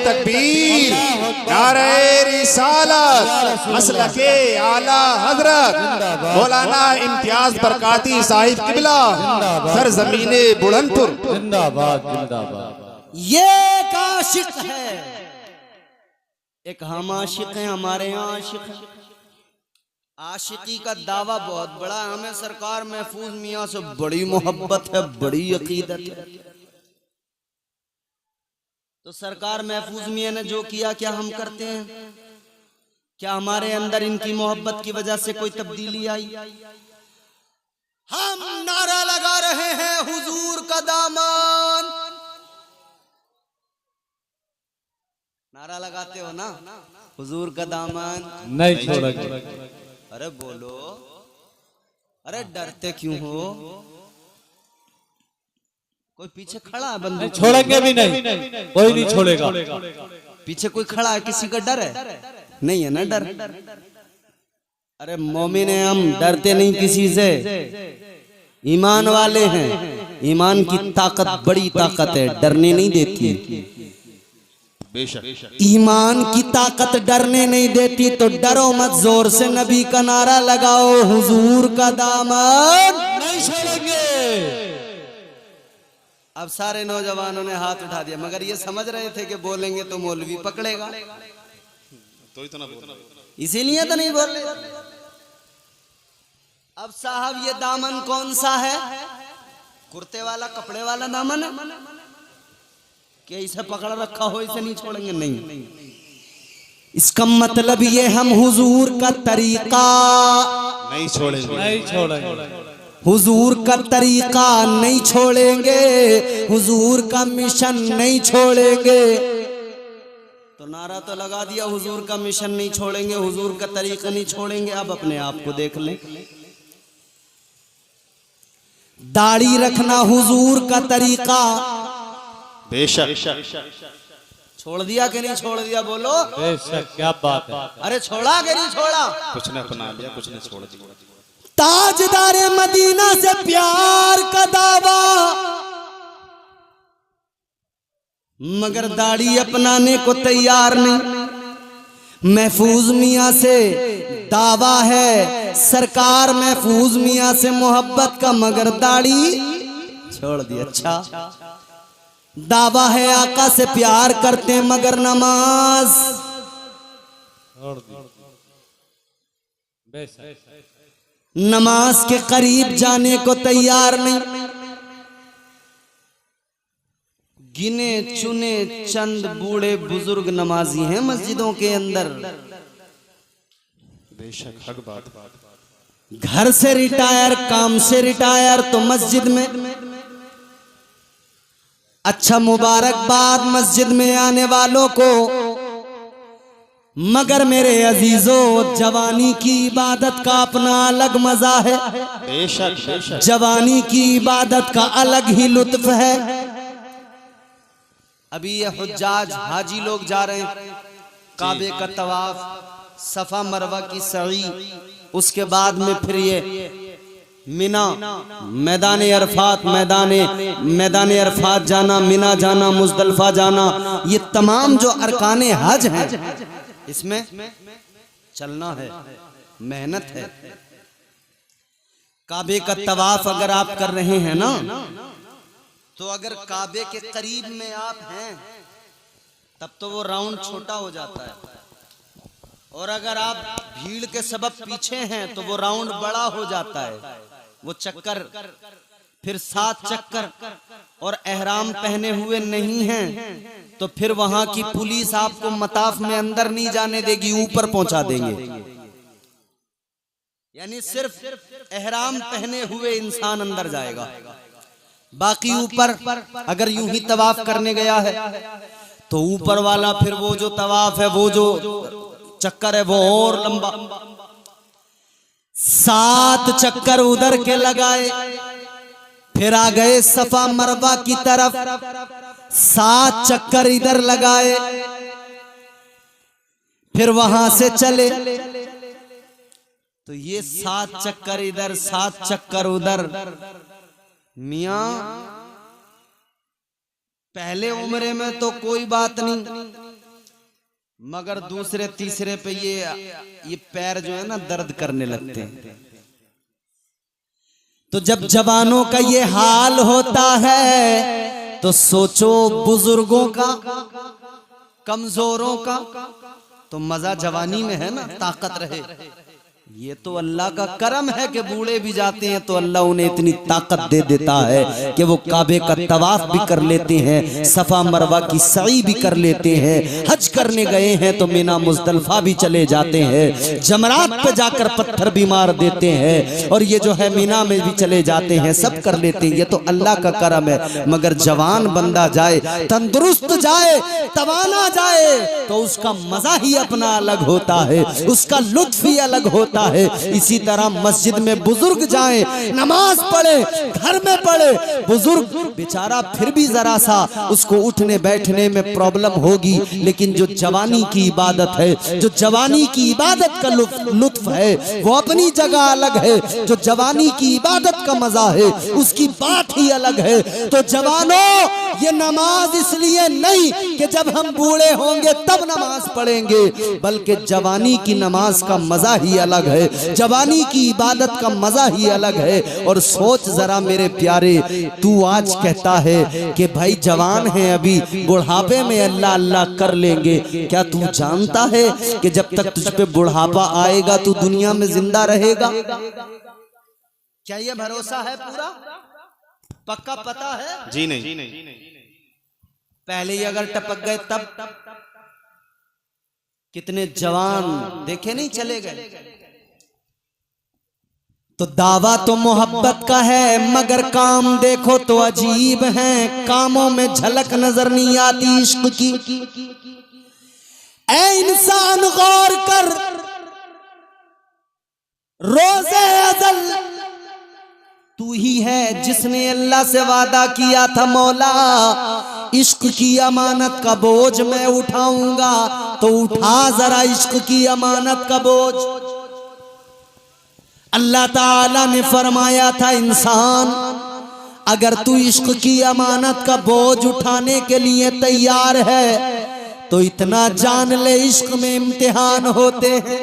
तकबीर, नारे रिसालत, मसलके आला हजरत मौलाना इम्तियाज बरकाती साहिब किबला, सरजमीने बुलंदपुर जिंदाबाद जिंदाबाद। ये एक आशिक है, एक हम आशिक हैं, हमारे यहाँ आशिक है। आशिकी का दावा बहुत बड़ा है, हमें सरकार महफूज मियाँ से बड़ी मोहब्बत है, बड़ी अकीदत है। तो सरकार महफूज मियाँ ने जो किया क्या हम करते हैं? क्या हमारे अंदर इनकी मोहब्बत की वजह से कोई तब्दीली आई? हम नारा लगा रहे हैं हुजूर का दामन। नारा लगाते हो ना, हुजूर का दामन नहीं छोड़ेंगे। अरे बोलो, अरे डरते क्यों हो? कोई पीछे खड़ा है, बंदूक छोड़ेंगे भी नहीं, कोई नहीं छोड़ेगा। पीछे कोई खड़ा है, किसी का डर है? नहीं है ना डर। अरे मोमिन है हम, डरते नहीं किसी से, ईमान वाले हैं। ईमान की ताकत बड़ी ताकत है, डरने नहीं देती। ईमान की ताकत डरने नहीं देती, तो डरो मत, जोर से नबी का नारा लगाओ, हुजूर का दामन नहीं छोड़ेंगे। अब सारे नौजवानों ने हाथ उठा दिया, मगर ये समझ रहे थे कि बोलेंगे तो मौलवी पकड़ेगा, तो इतना बोल, इसीलिए तो नहीं बोले। अब साहब ये दामन कौन सा है? कुर्ते वाला, कपड़े वाला दामन है कि इसे पकड़ रखा हो, इसे नहीं छोड़ेंगे? नहीं, इसका मतलब ये हम हुजूर का तरीका नहीं छोड़ेंगे, नहीं छोड़ेंगे। हुजूर का तरीका नहीं छोड़ेंगे, हुजूर का मिशन नहीं छोड़ेंगे। तो नारा तो लगा दिया, हुजूर का मिशन नहीं छोड़ेंगे, हुजूर का तरीका नहीं छोड़ेंगे। अब अपने आप को देख लें, दाढ़ी रखना हुजूर का तरीका, बेशक छोड़ दिया कि नहीं छोड़ दिया? बोलो बेशक, क्या बात है। अरे छोड़ा कि नहीं छोड़ा? कुछ ने अपना लिया, कुछ ने छोड़ दिया। ताजदारे मदीना से प्यार का दावा, मगर दाढ़ी अपनाने को तैयार नहीं। महफूज मियाँ से दावा है, सरकार महफूज मियाँ से मोहब्बत का, मगर दाढ़ी छोड़ दी। अच्छा, दावा है आका से प्यार करते मगर नमाज छोड़ दी। बेशक, नमाज के करीब जाने को तैयार नहीं। गिने चुने चंद बूढ़े बुजुर्ग नमाजी हैं मस्जिदों के अंदर। बेशक हक बात। घर से रिटायर, काम से रिटायर, तो मस्जिद में। अच्छा, मुबारकबाद मस्जिद में आने वालों को, मगर मेरे अजीजों, जवानी की इबादत का अपना अलग मजा है। बेशक बेशक, जवानी की इबादत का अलग ही लुत्फ है। अभी ये हुज्जाज हाजी लोग जा रहे हैं, काबे का तवाफ, सफा मरवा की सई, उसके बाद में फिर ये मिना, मैदान अरफात, मैदान अरफात जाना, मिना जाना, मुजदलफा जाना, ये तमाम जो अरकाने हज हैं, इसमें चलना है, मेहनत है। काबे का तवाफ अगर आप कर रहे हैं ना, तो अगर काबे के करीब में आप हैं तब तो वो राउंड छोटा हो जाता है, और अगर आप भीड़ के सबब पीछे हैं तो वो राउंड बड़ा हो जाता है। वो चक्कर फिर 7 चक्कर, और एहराम पहने हुए नहीं हैं तो फिर वहां की पुलिस आपको मताफ में अंदर नहीं जाने देगी, ऊपर पहुंचा देंगे। यानी सिर्फ एहराम पहने हुए इंसान अंदर जाएगा, बाकी ऊपर अगर यूं ही तवाफ करने गया है तो ऊपर वाला फिर वो जो तवाफ है, वो जो चक्कर है, वो और लंबा। 7 चक्कर उधर के लगाए, फिर आ गए सफा मरवा की तरफ, 7 चक्कर इधर लगाए, फिर वहां से चले, तो ये 7 चक्कर इधर, 7 चक्कर उधर। मियां पहले उम्रे में तो कोई बात नहीं, मगर दूसरे तीसरे पे ये पैर जो है ना दर्द करने लगते हैं। तो जब जवानों का ये हाल होता है तो सोचो बुजुर्गों का, कमजोरों का। तो मजा जवानी में है ना, ताकत रहे। ये तो अल्लाह का करम है कि बूढ़े भी जाते हैं तो अल्लाह उन्हें इतनी ताकत दे देता है कि वो काबे का तवाफ भी कर लेते हैं, सफा मरवा की सई भी कर लेते हैं, हज करने गए हैं तो मीना मुजदलफा भी चले जाते हैं, जमरात पे जाकर पत्थर भी मार देते हैं, और ये जो है मीना में भी चले जाते हैं, सब कर लेते हैं। ये तो अल्लाह का करम है। मगर जवान बंदा जाए, तंदुरुस्त जाए, तवाना जाए तो उसका मजा ही अपना अलग होता है, उसका लुत्फ ही अलग होता है। इसी तरह मस्जिद में बुजुर्ग जाएं, नमाज पढ़े, घर में पढ़े, बुजुर्ग बेचारा फिर भी जरा सा उसको उठने बैठने में प्रॉब्लम होगी, लेकिन जो जवानी की इबादत है, जो जवानी की इबादत का लुत्फ है वो अपनी जगह अलग है। जो जवानी की इबादत का मजा है उसकी बात ही अलग है। तो जवानों, ये नमाज इसलिए नहीं कि जब हम बूढ़े होंगे तब नमाज पढ़ेंगे, बल्कि जवानी की नमाज का मजा ही अलग है, जवानी की इबादत का मजा ही अलग है। और सोच जरा मेरे प्यारे, तू आज कहता है कि भाई जवान है, अभी बुढ़ापे में अल्लाह अल्लाह कर लेंगे। क्या तू जानता है कि जब तक तुझ पे बुढ़ापा आएगा तू दुनिया में जिंदा रहेगा? क्या ये भरोसा है पूरा पक्का पता है? जी नहीं। पहले ही अगर टपक गए तब कितने जवान देखे नहीं चले गए। तो दावा तो मोहब्बत का है मगर काम देखो तो अजीब हैं, कामों में झलक नजर नहीं आती इश्क की। ऐ इंसान गौर कर, रोज़े अज़ल तू ही है जिसने अल्लाह से वादा किया था, मौला इश्क की अमानत का बोझ मैं उठाऊंगा, तो उठा जरा इश्क की अमानत का बोझ। अल्लाह ताला ने फरमाया था, इंसान अगर तू इश्क की अमानत का बोझ उठाने के लिए तैयार है तो इतना जान ले इश्क में इम्तिहान होते हैं।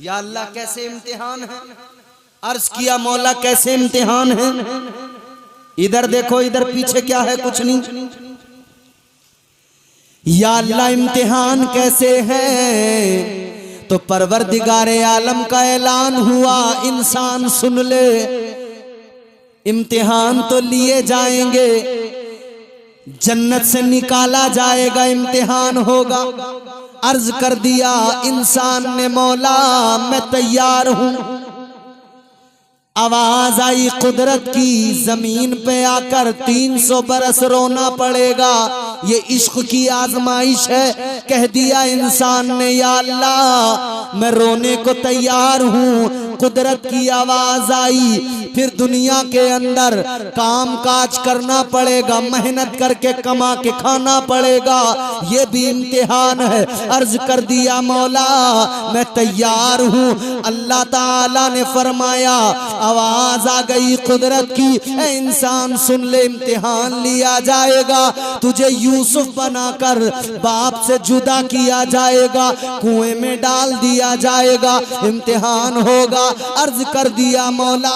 या अल्लाह कैसे इम्तिहान है? अर्ज किया मौला कैसे इम्तिहान है? इधर देखो, इधर पीछे क्या है? कुछ नहीं। या अल्लाह इम्तिहान कैसे है? तो परवरदिगारे आलम का ऐलान हुआ, इंसान सुन ले, इम्तिहान तो लिए जाएंगे, जन्नत से निकाला जाएगा, इम्तिहान होगा। अर्ज कर दिया इंसान ने, मौला मैं तैयार हूं। आवाज आई कुदरत की, जमीन पे आकर 300 बरस रोना पड़ेगा, ये इश्क की आजमाइश है। कह दिया इंसान ने, या अल्लाह मैं रोने को तैयार हूँ। कुदरत की आवाज आई, फिर दुनिया के अंदर काम काज करना पड़ेगा, मेहनत करके कमा के खाना पड़ेगा, ये भी इम्तिहान है। अर्ज कर दिया मौला मैं तैयार हूँ। अल्लाह ताला ने फरमाया, आवाज आ गई कुदरत की, ए इंसान सुन ले, इम्तिहान लिया जाएगा, तुझे यूसुफ बनाकर बाप से जुदा किया जाएगा, कुएं में डाल दिया जाएगा, इम्तिहान होगा। अर्ज कर दिया मौला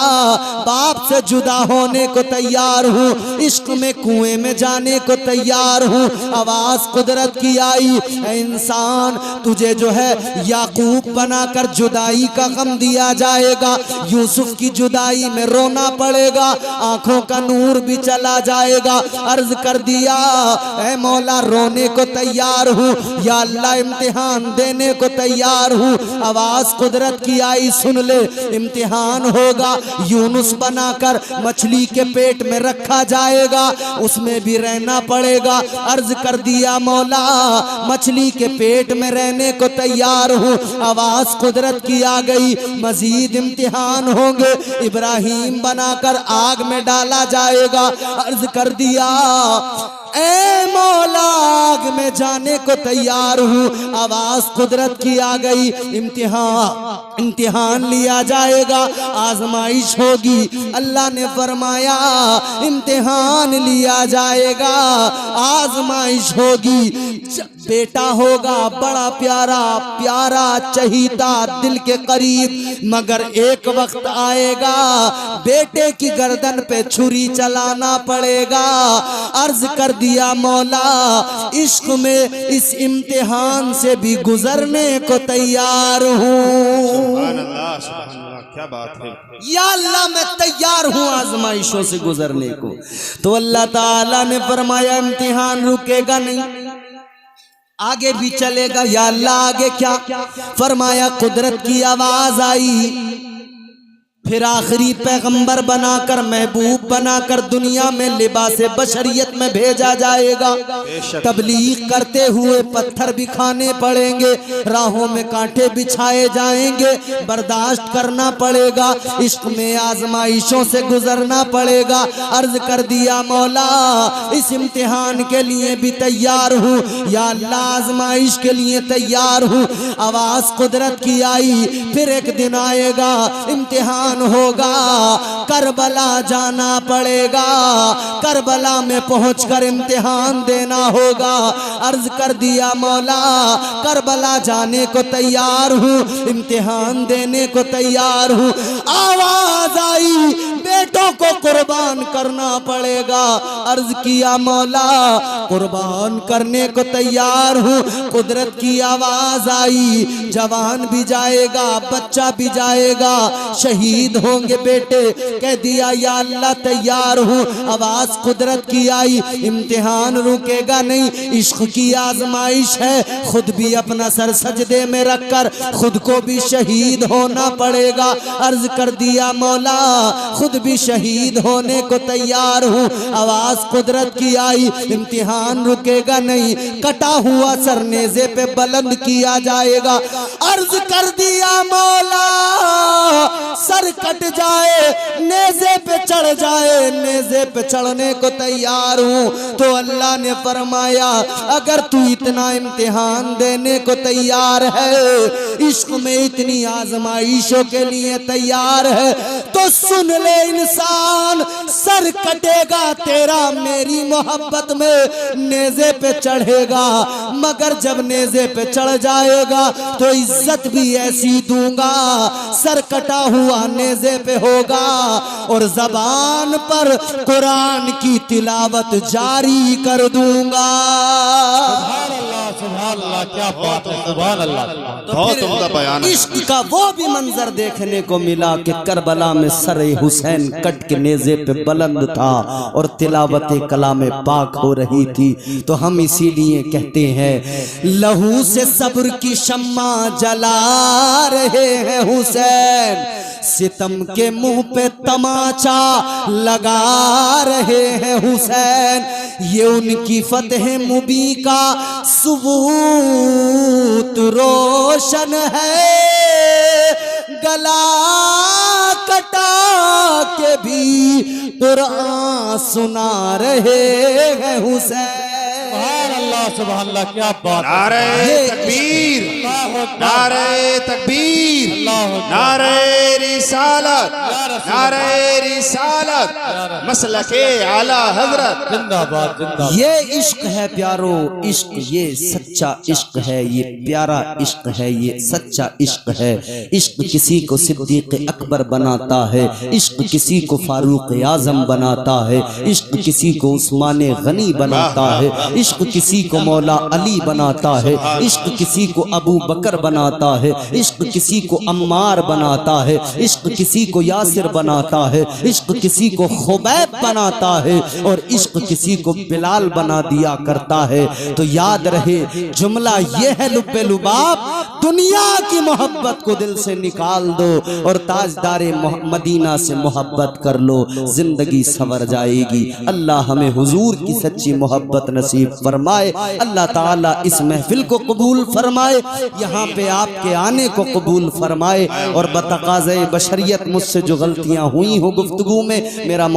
बाप से जुदा होने को तैयार हूँ, इश्क में कुएं में जाने को तैयार हूँ। आवाज कुदरत की आई, ए इंसान तुझे जो है याकूब बनाकर जुदाई का गम दिया जाएगा, यूसुफ की जुदाई में रोना पड़ेगा, आंखों का नूर भी चला जाएगा। अर्ज कर दिया, ऐ मौला रोने को तैयार हूँ, या अल्लाह इम्तिहान देने को तैयार हूँ। आवाज कुदरत की आई, सुन ले, इम्तिहान होगा, यूनुस बनाकर मछली के पेट में रखा जाएगा, उसमें भी रहना पड़ेगा। अर्ज कर दिया मौला मछली के पेट में रहने को तैयार हूँ। आवाज कुदरत की आ गई, मजीद इम्तिहान होंगे, इब्राहिम बनाकर आग में डाला जाएगा। अर्ज कर दिया, ए मौला आग में जाने को तैयार हूँ। आवाज कुदरत की आ गई, इम्तिहान लिया जाएगा, आजमाइश होगी। अल्लाह ने फरमाया इम्तिहान लिया जाएगा, आजमाइश होगी। बेटा होगा बड़ा प्यारा प्यारा चहीता दिल के करीब, मगर एक वक्त आएगा बेटे की गर्दन पे छुरी चलाना पड़ेगा। अर्ज कर दिया मौला इश्क में इस इम्तिहान से भी गुजरने को तैयार हूँ। सुभान अल्लाह, क्या बात है। या अल्लाह मैं तैयार हूँ आजमाइशों से गुजरने को। तो अल्लाह ताला ने फरमाया इम्तिहान रुकेगा नहीं, आगे भी चलेगा। या अल्लाह आगे क्या? फरमाया कुदरत की आवाज आई, फिर आखिरी पैगंबर बनाकर महबूब बनाकर दुनिया में लिबासे बशरियत में भेजा जाएगा। तबलीग करते हुए पत्थर भी खाने पड़ेंगे, राहों में कांटे बिछाए जाएंगे, बर्दाश्त करना पड़ेगा, इश्क में आजमाइशों से गुजरना पड़ेगा। अर्ज कर दिया मौला इस इम्तिहान के लिए भी तैयार हूँ, या अल्लाह आजमाइश के लिए तैयार हूँ। आवाज कुदरत की आई, फिर एक दिन आएगा इम्तिहान होगा, करबला जाना पड़ेगा, करबला में पहुंचकर इम्तिहान देना होगा। अर्ज कर दिया मौला करबला जाने को तैयार हूँ, इम्तिहान देने को तैयार हूँ। आवाज आई बेटों को कुर्बान करना पड़ेगा। अर्ज किया मौला कुर्बान करने को तैयार हूँ। कुदरत की आवाज आई, जवान भी जाएगा बच्चा भी जाएगा, शहीद होंगे बेटे। कह दिया या अल्लाह तैयार हूँ। आवाज कुदरत की आई, इम्तिहान रुकेगा नहीं, इश्क की आजमाइश है, खुद भी अपना सर सजदे में रखकर खुद को भी शहीद होना पड़ेगा। अर्ज कर दिया मौला खुद भी शहीद होने को तैयार हूँ। आवाज कुदरत की आई, इम्तिहान रुकेगा नहीं, कटा हुआ सर नेज़े पे बुलंद किया जाएगा। अर्ज कर दिया मौला सर कट जाए नेज़े पे चढ़ जाए, नेज़े पे चढ़ने को तैयार हूँ। तो अल्लाह ने फरमाया अगर तू इतना इम्तिहान देने को तैयार है, इश्क में इतनी आजमाइशों के लिए तैयार है, तो सुन ले इंसान, सर कटेगा तेरा मेरी मोहब्बत में नेज़े पे चढ़ेगा, मगर जब नेज़े पे चढ़ जाएगा तो इज्जत भी ऐसी दूंगा, सर कटा हुआ नेज़े पे होगा और ज़बान पर कुरान की तिलावत जारी कर दूंगा। सुभान अल्लाह, क्या बात है, सुभान अल्लाह। बहुत उम्दा बयान है। इश्क का वो भी मंजर देखने को मिला कि करबला में सर हुसैन कट के नेज़े पे बुलंद था और तिलावत कलाम पाक हो रही थी। तो हम इसीलिए कहते हैं लहू से सब्र की शम्मा जला रहे हैं हुसैन, सितम के मुंह पे तमाचा लगा रहे हैं हुसैन, ये उनकी फतेह मुबी का सबूत रोशन है, गला कटा के भी कुरान सुना रहे हैं हुसैन। सुभान अल्लाह, सुभान अल्लाह, क्या बात है। नारे तकबीर, नारे तकबीर, नारे रिसालत, नारे रिसालत, मसलके आला हजरत। जिंदाबाद जिंदाबाद। ये इश्क है प्यारो, इश्क ये सच्चा इश्क है, ये प्यारा इश्क है, ये सच्चा इश्क है। इश्क किसी को सिद्दीक अकबर बनाता है, इश्क किसी को फारूक आजम बनाता है, इश्क किसी को उस्मान गनी बनाता है, इश्क किसी को मौला अली बनाता है, इश्क किसी को अबू बकर बनाता है, इश्क किसी को अम्मार बनाता है, इश्क किसी को यासिर बनाता है, इश्क किसी को खुबैब बनाता है और इश्क किसी को बिलाल बना दिया करता है। तो याद रहे जुमला ये है लुब्बे लुबाब, दुनिया की मोहब्बत को दिल से निकाल दो और ताजदारे मदीना से मोहब्बत कर लो, जिंदगी संवर जाएगी। अल्लाह हमें हुजूर की सच्ची मोहब्बत नसीब फरमाए। अल्लाह ताला इस महफिल को कबूल फरमाए, यहाँ पे आपके आने को कबूल फरमाए और बतकाज़े बशरियत मुझसे जो गलतियाँ हुई हो गुफ्तगू में मेरा